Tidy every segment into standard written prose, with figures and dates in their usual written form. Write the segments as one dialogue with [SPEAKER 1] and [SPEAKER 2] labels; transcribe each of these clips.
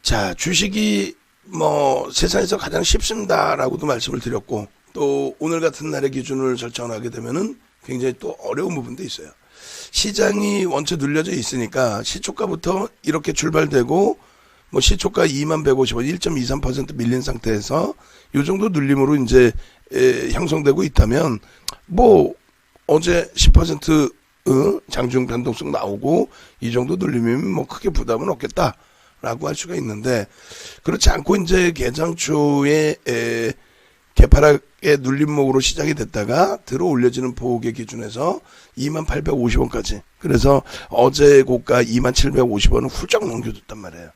[SPEAKER 1] 자, 주식이 뭐 세상에서 가장 쉽습니다라고도 말씀을 드렸고, 또 오늘 같은 날의 기준을 설정하게 되면은 굉장히 또 어려운 부분도 있어요. 시장이 원체 눌려져 있으니까 시초가부터 이렇게 출발되고 뭐 시초가 2150원 1.23% 밀린 상태에서 요 정도 눌림으로 이제 형성되고 있다면 뭐 어제 10% 장중 변동성 나오고 이 정도 눌림이면 뭐 크게 부담은 없겠다라고 할 수가 있는데, 그렇지 않고 이제 개장 초에 개파락의 눌림목으로 시작이 됐다가 들어 올려지는 보호개 기준에서 2850원까지, 그래서 어제 고가 2750원을 훌쩍 넘겨줬단 말이에요.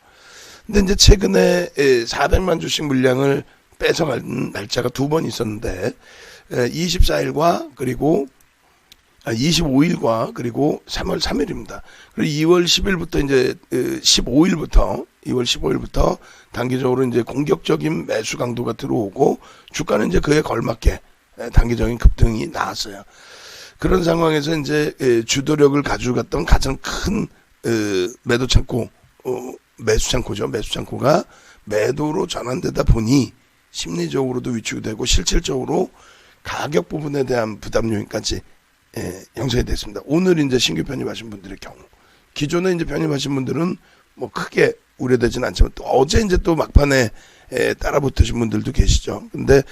[SPEAKER 1] 근데 이제 최근에 400만 주씩 물량을 뺏어간 날짜가 두 번 있었는데 24일과 그리고 25일과 그리고 3월 3일입니다. 그리고 2월 10일부터 이제 2월 15일부터 단기적으로 이제 공격적인 매수 강도가 들어오고 주가는 이제 그에 걸맞게 단기적인 급등이 나왔어요. 그런 상황에서 이제 주도력을 가져갔던 가장 큰 매도 창고, 매수 창고죠. 매수 창고가 매도로 전환되다 보니 심리적으로도 위축이 되고 실질적으로 가격 부분에 대한 부담 요인까지 형성이 됐습니다. 오늘 이제 신규 편입하신 분들의 경우, 기존에 이제 편입하신 분들은 뭐 크게 우려되지는 않지만 또 어제 이제 또 막판에 따라붙으신 분들도 계시죠. 근데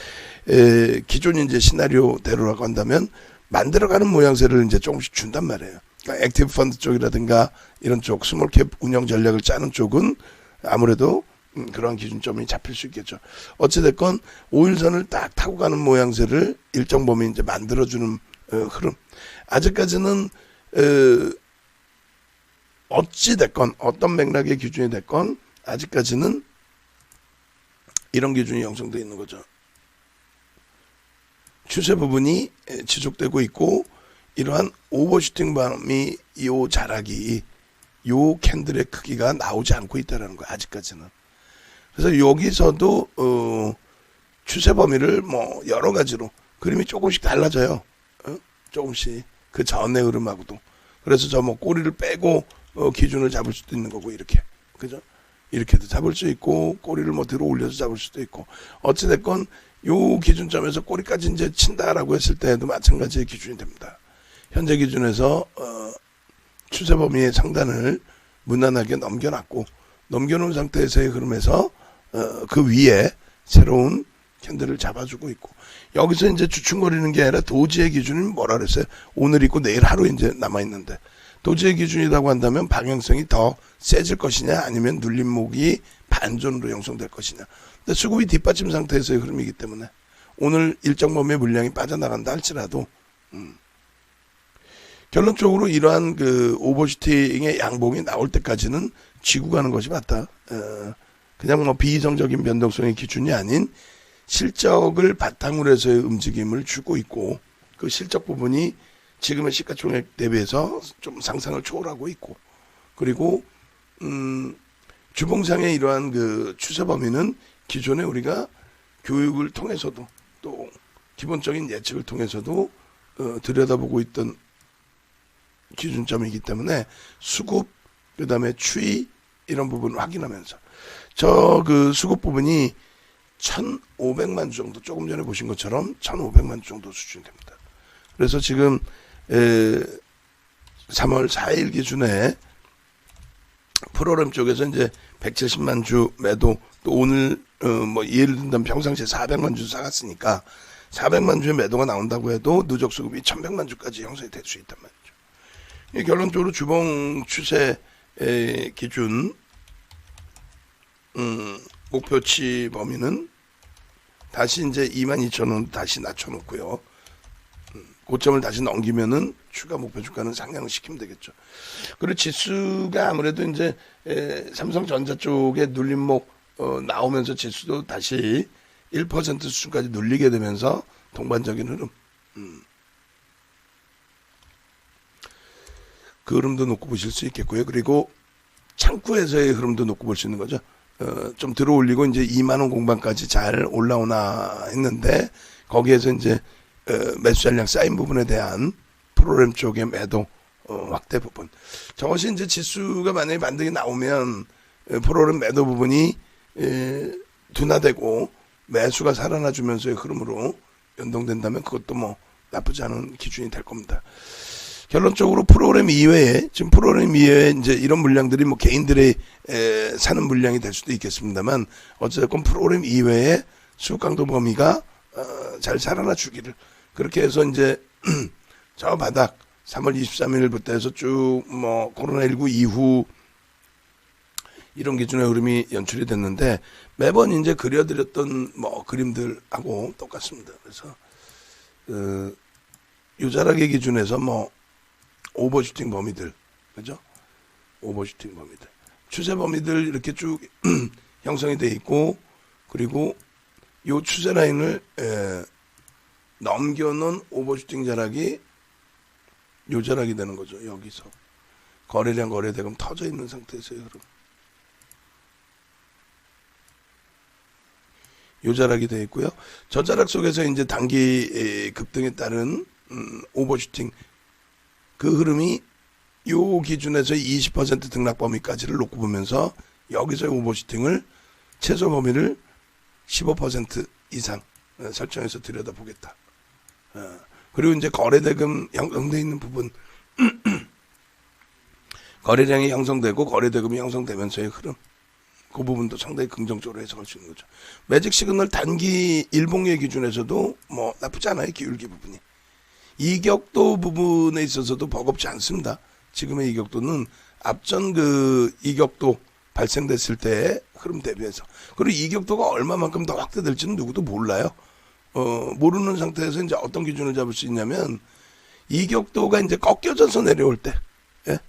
[SPEAKER 1] 기존 이제 시나리오대로라고 한다면 만들어가는 모양새를 이제 조금씩 준단 말이에요. 그러니까 액티브 펀드 쪽이라든가 이런 쪽 스몰캡 운영 전략을 짜는 쪽은 아무래도 그런 기준점이 잡힐 수 있겠죠. 어찌됐건 5일선을 딱 타고 가는 모양새를 일정 범위 이제 만들어주는 흐름. 아직까지는 어찌 됐건 어떤 맥락의 기준이 됐건 아직까지는 이런 기준이 형성되어 있는 거죠. 추세 부분이 지속되고 있고 이러한 오버슈팅 범위 요 자락이 요 캔들의 크기가 나오지 않고 있다는 거예요. 아직까지는. 그래서 여기서도 추세 범위를 뭐 여러 가지로 그림이 조금씩 달라져요. 조금씩 그 전의 흐름하고도. 그래서 저 뭐 꼬리를 빼고 기준을 잡을 수도 있는 거고, 이렇게, 그죠? 이렇게도 잡을 수 있고 꼬리를 뭐 들어 올려서 잡을 수도 있고, 어찌됐건 요 기준점에서 꼬리까지 이제 친다라고 했을 때에도 마찬가지의 기준이 됩니다. 현재 기준에서 추세 범위의 상단을 무난하게 넘겨놨고, 넘겨놓은 상태에서의 흐름에서 그 위에 새로운 캔들을 잡아주고 있고, 여기서 이제 주춤거리는 게 아니라 도지의 기준은 뭐라 그랬어요? 오늘 있고 내일 하루 이제 남아있는데, 도지의 기준이라고 한다면 방향성이 더 세질 것이냐 아니면 눌림목이 반전으로 형성될 것이냐. 근데 수급이 뒷받침 상태에서의 흐름이기 때문에 오늘 일정 범위의 물량이 빠져나간다 할지라도 결론적으로 이러한 그 오버슈팅의 양봉이 나올 때까지는 쥐고 가는 것이 맞다. 그냥 뭐 비이성적인 변동성의 기준이 아닌 실적을 바탕으로 해서의 움직임을 주고 있고, 그 실적 부분이 지금의 시가총액 대비해서 좀 상상을 초월하고 있고, 그리고 주봉상의 이러한 그 추세 범위는 기존에 우리가 교육을 통해서도 또 기본적인 예측을 통해서도 들여다보고 있던 기준점이기 때문에 수급, 그 다음에 추이 이런 부분을 확인하면서 저 그 수급 부분이 1,500만 주 정도, 조금 전에 보신 것처럼 1,500만 주 정도 수준이 됩니다. 그래서 지금 3월 4일 기준에 프로그램 쪽에서 이제 170만 주 매도, 또 오늘 뭐 예를 든다면 평상시에 400만 주 사갔으니까 400만 주의 매도가 나온다고 해도 누적 수급이 1,100만 주까지 형성이 될 수 있단 말이죠. 결론적으로 주봉 추세 기준 목표치 범위는 다시 이제 22,000원 다시 낮춰놓고요. 고점을 다시 넘기면은 추가 목표 주가는 상향을 시키면 되겠죠. 그리고 지수가 아무래도 이제 삼성전자 쪽에 눌림목 나오면서 지수도 다시 1% 수준까지 눌리게 되면서 동반적인 흐름. 그 흐름도 놓고 보실 수 있겠고요. 그리고 창구에서의 흐름도 놓고 볼 수 있는 거죠. 좀 들어 올리고 이제 2만원 공방까지 잘 올라오나 했는데, 거기에서 이제 매수 잔량 쌓인 부분에 대한 프로그램 쪽의 매도 확대 부분. 저것이 이제 지수가 만약에 반등이 나오면 프로그램 매도 부분이 둔화되고 매수가 살아나주면서의 흐름으로 연동된다면 그것도 뭐 나쁘지 않은 기준이 될 겁니다. 결론적으로 프로그램 이외에 지금 프로그램 이외에 이제 이런 물량들이 뭐 개인들의 사는 물량이 될 수도 있겠습니다만 어쨌든 프로그램 이외에 수급 강도 범위가 잘 살아나 주기를 그렇게 해서 이제 저 바닥 3월 23일부터 해서 쭉 뭐 코로나19 이후 이런 기준의 흐름이 연출이 됐는데 매번 이제 그려드렸던 뭐 그림들하고 똑같습니다. 그래서 요자락의 기준에서 뭐 오버슈팅 범위들, 그죠? 오버슈팅 범위들, 추세 범위들 이렇게 쭉 형성이 돼 있고 그리고 요 추세 라인을 넘겨놓은 오버슈팅 자락이 요 자락이 되는 거죠. 여기서 거래량 거래대금 터져 있는 상태에서의 흐름. 요 자락이 되어 있고요. 저 자락 속에서 이제 단기 급등에 따른 오버슈팅 그 흐름이 요 기준에서 20% 등락 범위까지를 놓고 보면서 여기서의 오버슈팅을 최소 범위를 15% 이상 설정해서 들여다보겠다. 그리고 이제 거래대금 형성되어 있는 부분 거래량이 형성되고 거래대금이 형성되면서의 흐름 그 부분도 상당히 긍정적으로 해석할 수 있는 거죠. 매직 시그널 단기 일봉의 기준에서도 뭐 나쁘지 않아요. 기울기 부분이. 이격도 부분에 있어서도 버겁지 않습니다. 지금의 이격도는 앞전 그 이격도 발생됐을 때의 흐름 대비해서. 그리고 이격도가 얼마만큼 더 확대될지는 누구도 몰라요. 모르는 상태에서 이제 어떤 기준을 잡을 수 있냐면 이격도가 이제 꺾여져서 내려올 때, 예?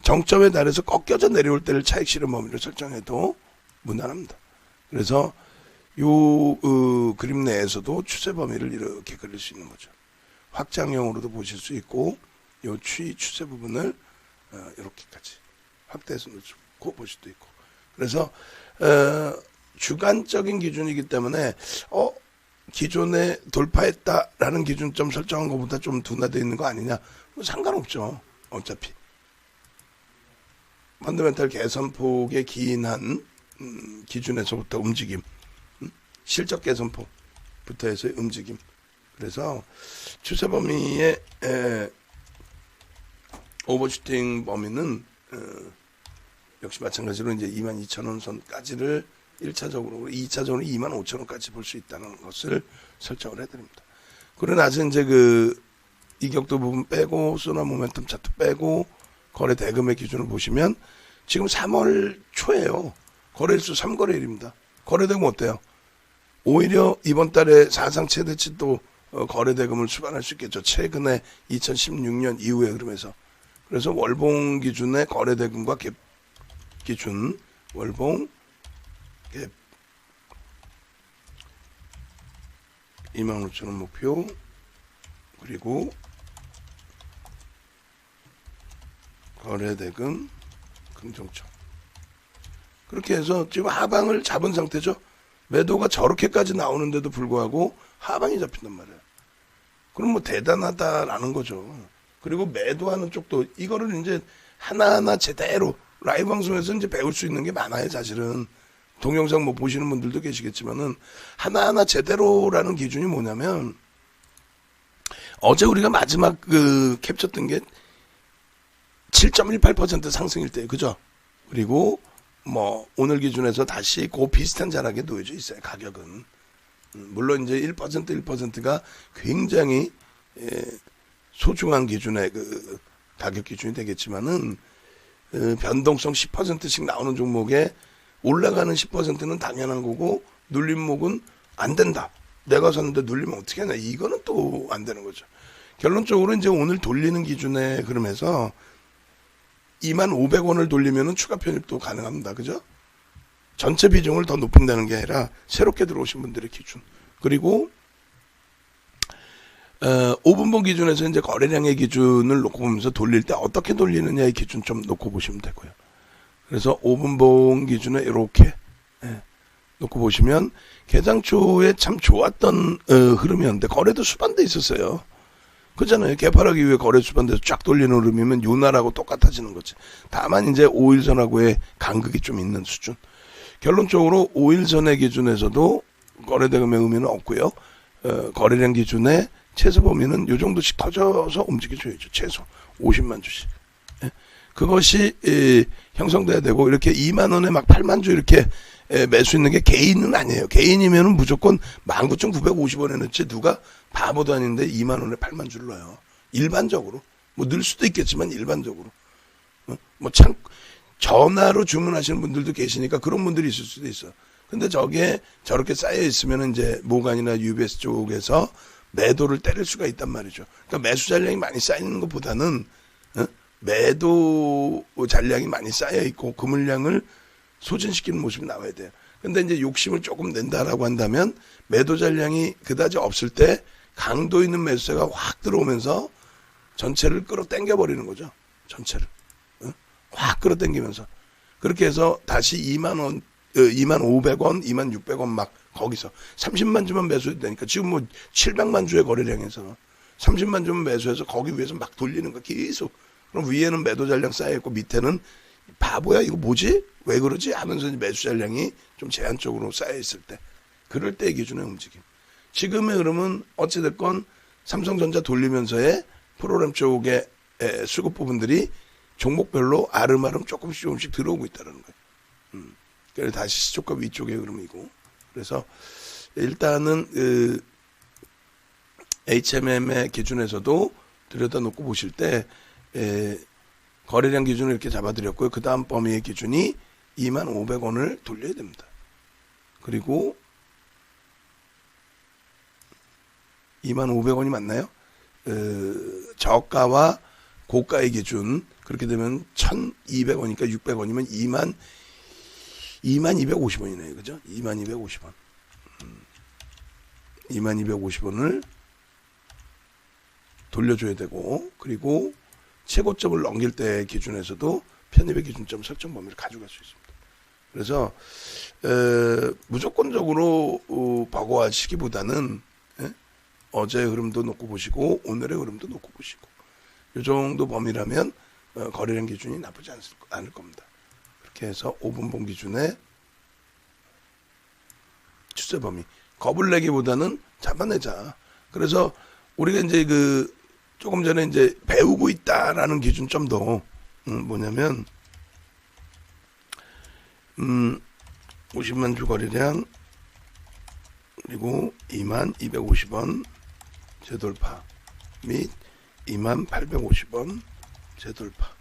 [SPEAKER 1] 정점에 달해서 꺾여져 내려올 때를 차익 실현 범위로 설정해도 무난합니다. 그래서 요 그림 내에서도 추세 범위를 이렇게 그릴 수 있는 거죠. 확장형으로도 보실 수 있고 요 추세 부분을 이렇게까지 확대해서 놓고 볼 수도 있고. 그래서 주관적인 기준이기 때문에 기존에 돌파했다라는 기준점 설정한 것보다 좀 둔화되어 있는 거 아니냐? 뭐 상관없죠. 어차피 펀더멘탈 개선폭의 긴 한 기준에서부터 움직임, 실적 개선폭부터 해서의 움직임. 그래서 추세 범위의 오버슈팅 범위는 역시 마찬가지로 이제 22,000원 선까지를 1차적으로 2차적으로 25,000원까지 볼 수 있다는 것을 설정을 해드립니다. 그러나 아직 이제 그 이격도 부분 빼고 소나 모멘텀 차트 빼고 거래 대금의 기준을 보시면 지금 3월 초예요. 거래일수 3거래일입니다. 거래 대금 어때요? 오히려 이번 달에 사상 최대치 또 거래 대금을 수반할 수 있겠죠. 최근에 2016년 이후의 흐름에서. 그래서 월봉 기준의 거래 대금과 갭 기준 월봉 갭 25,000원 목표 그리고 거래 대금 긍정점 그렇게 해서 지금 하방을 잡은 상태죠. 매도가 저렇게까지 나오는데도 불구하고 하방이 잡힌단 말이에요. 그럼 뭐 대단하다라는 거죠. 그리고 매도하는 쪽도 이거를 이제 하나하나 제대로 라이브 방송에서 이제 배울 수 있는 게 많아요. 사실은 동영상 뭐 보시는 분들도 계시겠지만은 하나하나 제대로라는 기준이 뭐냐면 어제 우리가 마지막 그 캡쳤던 게 7.18% 상승일 때 그죠? 그리고 뭐 오늘 기준에서 다시 그 비슷한 자락에 놓여져 있어요. 가격은 물론 이제 1%가 굉장히 소중한 기준의 그 가격 기준이 되겠지만은 변동성 10%씩 나오는 종목에 올라가는 10%는 당연한 거고 눌림목은 안 된다. 내가 샀는데 눌리면 어떻게 하냐. 이거는 또 안 되는 거죠. 결론적으로 이제 오늘 돌리는 기준에 그러면서 25,000원을 돌리면은 추가 편입도 가능합니다. 그죠? 전체 비중을 더 높인다는 게 아니라 새롭게 들어오신 분들의 기준. 그리고 5분봉 기준에서 이제 거래량의 기준을 놓고 보면서 돌릴 때 어떻게 돌리느냐의 기준 좀 놓고 보시면 되고요. 그래서 5분봉 기준에 이렇게 놓고 보시면 개장 초에 참 좋았던 흐름이었는데 거래도 수반돼 있었어요. 그렇잖아요. 개파락 이후에 거래 수반돼서 쫙 돌리는 흐름이면 요날하고 똑같아지는 거지. 다만 이제 5일선하고의 간극이 좀 있는 수준. 결론적으로 5일선의 기준에서도 거래대금의 의미는 없고요. 거래량 기준의 최소 범위는 요 정도씩 터져서 움직여줘야죠. 최소 50만 주씩. 예. 그것이 형성돼야 되고, 이렇게 2만 원에 막 8만 주 이렇게 매수 있는 게 개인은 아니에요. 개인이면은 무조건 19,950원에 넣지, 누가 바보도 아닌데 2만 원에 8만 주를 넣어요. 일반적으로. 뭐 늘 수도 있겠지만 일반적으로. 뭐 참 전화로 주문하시는 분들도 계시니까 그런 분들이 있을 수도 있어. 근데 저게 저렇게 쌓여 있으면 이제 모간이나 UBS 쪽에서 매도를 때릴 수가 있단 말이죠. 그러니까 매수 잔량이 많이 쌓이는 것보다는 매도 잔량이 많이 쌓여 있고 그 물량을 소진시키는 모습이 나와야 돼요. 근데 이제 욕심을 조금 낸다라고 한다면 매도 잔량이 그다지 없을 때 강도 있는 매수세가 확 들어오면서 전체를 끌어당겨 버리는 거죠. 전체를 확 끌어당기면서 그렇게 해서 다시 2만 원, 2만 500원, 2만 600원 막 거기서 30만 주만 매수했다니까. 지금 뭐 700만 주의 거래량에서 30만 주만 매수해서 거기 위에서 막 돌리는 거 계속. 그럼 위에는 매도 잔량 쌓여있고 밑에는 바보야 이거 뭐지? 왜 그러지? 하면서 매수 잔량이 좀 제한적으로 쌓여있을 때, 그럴 때 기준의 움직임. 지금의 흐름은 어찌됐건 삼성전자 돌리면서의 프로그램 쪽의 수급 부분들이 종목별로 아름아름 조금씩 들어오고 있다는 거예요. 그래서 다시 시초가 위쪽의 흐름이고. 그래서 일단은 HMM의 기준에서도 들여다놓고 보실 때 거래량 기준을 이렇게 잡아드렸고요. 그 다음 범위의 기준이 2만 500원을 돌려야 됩니다. 그리고 2만 500원이 맞나요? 저가와 고가의 기준, 그렇게 되면 1,200원이니까 600원이면 2만 250원이네요. 그죠? 2만 250원. 2만 250원을 돌려줘야 되고, 그리고 최고점을 넘길 때 기준에서도 편입의 기준점 설정 범위를 가져갈 수 있습니다. 그래서 무조건적으로 버거워하시기보다는 어제의 흐름도 놓고 보시고 오늘의 흐름도 놓고 보시고 이 정도 범위라면 거래량 기준이 나쁘지 않을 겁니다. 그렇게 해서 5분봉 기준의 추세 범위 겁을 내기보다는 잡아내자. 그래서 우리가 이제 조금 전에 이제 배우고 있다라는 기준점도 뭐냐면 50만 주 거래량 그리고 2만 250원 재돌파 및 2만 850원 재돌파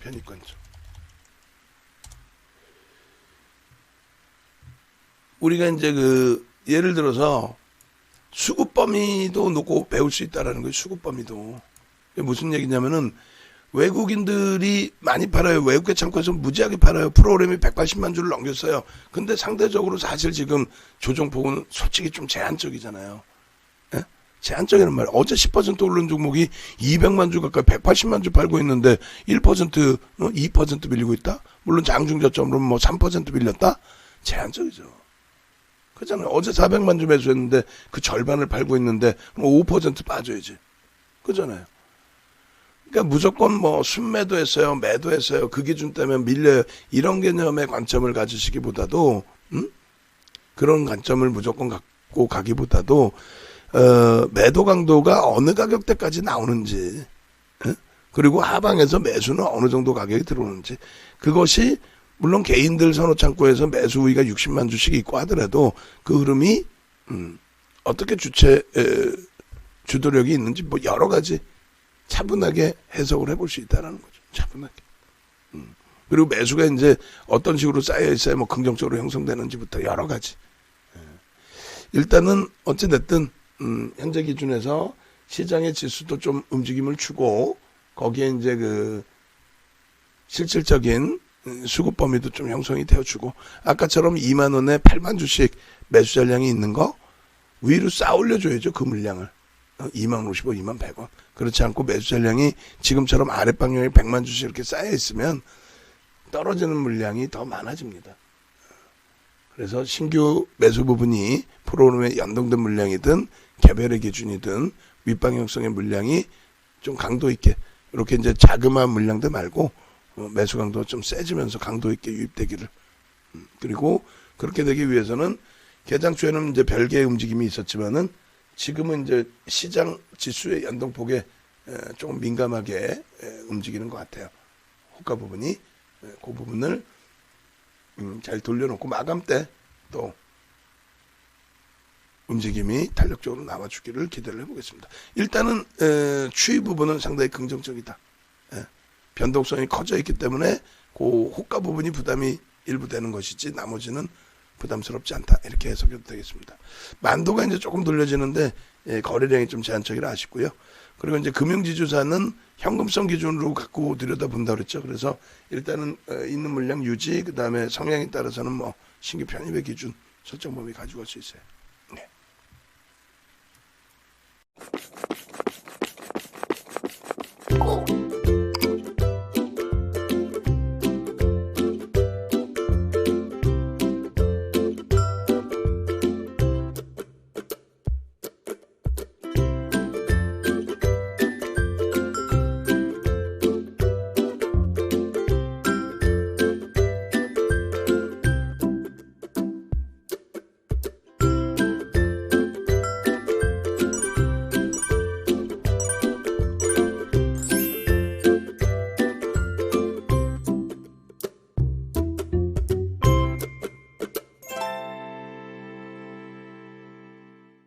[SPEAKER 1] 편입관점. 우리가 이제 예를 들어서 수급 범위도 놓고 배울 수 있다라는 거예요. 수급 범위도. 무슨 얘기냐면은 외국인들이 많이 팔아요. 외국계 창고에서 무지하게 팔아요. 프로그램이 180만 주를 넘겼어요. 근데 상대적으로 사실 지금 조정폭은 솔직히 좀 제한적이잖아요. 예? 제한적이란 말이에요. 어제 10% 오른 종목이 200만 주 가까이 180만 주 팔고 있는데 1%, 2% 빌리고 있다? 물론 장중저점으로 뭐 3% 빌렸다? 제한적이죠. 그렇잖아요. 어제 400만 주 매수했는데 그 절반을 팔고 있는데 그럼 5% 빠져야지. 그렇잖아요. 그러니까 무조건 뭐 순매도했어요, 매도했어요, 그 기준 때문에 밀려요. 이런 개념의 관점을 가지시기보다도 그런 관점을 무조건 갖고 가기보다도 매도 강도가 어느 가격대까지 나오는지, 그리고 하방에서 매수는 어느 정도 가격이 들어오는지, 그것이 물론 개인들 선호창고에서 매수 우위가 60만 주씩 있고 하더라도 그 흐름이 어떻게 주도력이 있는지 뭐 여러 가지 차분하게 해석을 해볼 수 있다는 거죠. 차분하게. 그리고 매수가 이제 어떤 식으로 쌓여 있어야 뭐 긍정적으로 형성되는지부터 여러 가지. 일단은 어찌됐든 현재 기준에서 시장의 지수도 좀 움직임을 주고 거기에 이제 실질적인 수급 범위도 좀 형성이 되어주고 아까처럼 2만 원에 8만 주씩 매수 잔량이 있는 거 위로 쌓아 올려줘야죠. 그 물량을. 2만 50원, 2만 100원. 그렇지 않고 매수 잔량이 지금처럼 아랫방향에 100만 주씩 이렇게 쌓여 있으면 떨어지는 물량이 더 많아집니다. 그래서 신규 매수 부분이 프로그램에 연동된 물량이든 개별의 기준이든 윗방향성의 물량이 좀 강도 있게 이렇게 이제 자그마한 물량들 말고 매수 강도가 좀 세지면서 강도 있게 유입되기를. 그리고 그렇게 되기 위해서는 개장주에는 이제 별개의 움직임이 있었지만은 지금은 이제 시장 지수의 연동폭에 조금 민감하게 움직이는 것 같아요. 호가 부분이 그 부분을 잘 돌려놓고 마감 때 또 움직임이 탄력적으로 나와주기를 기대를 해보겠습니다. 일단은 추이 부분은 상당히 긍정적이다. 변동성이 커져 있기 때문에 그 호가 부분이 부담이 일부 되는 것이지 나머지는 부담스럽지 않다. 이렇게 해석해도 되겠습니다. 만도가 이제 조금 돌려지는데 거래량이 좀 제한적이라 아쉽고요. 그리고 이제 금융지주사는 현금성 기준으로 갖고 들여다본다 그랬죠. 그래서 일단은 있는 물량 유지, 그 다음에 성향에 따라서는 뭐 신규 편입의 기준 설정 범위 가지고 갈 수 있어요.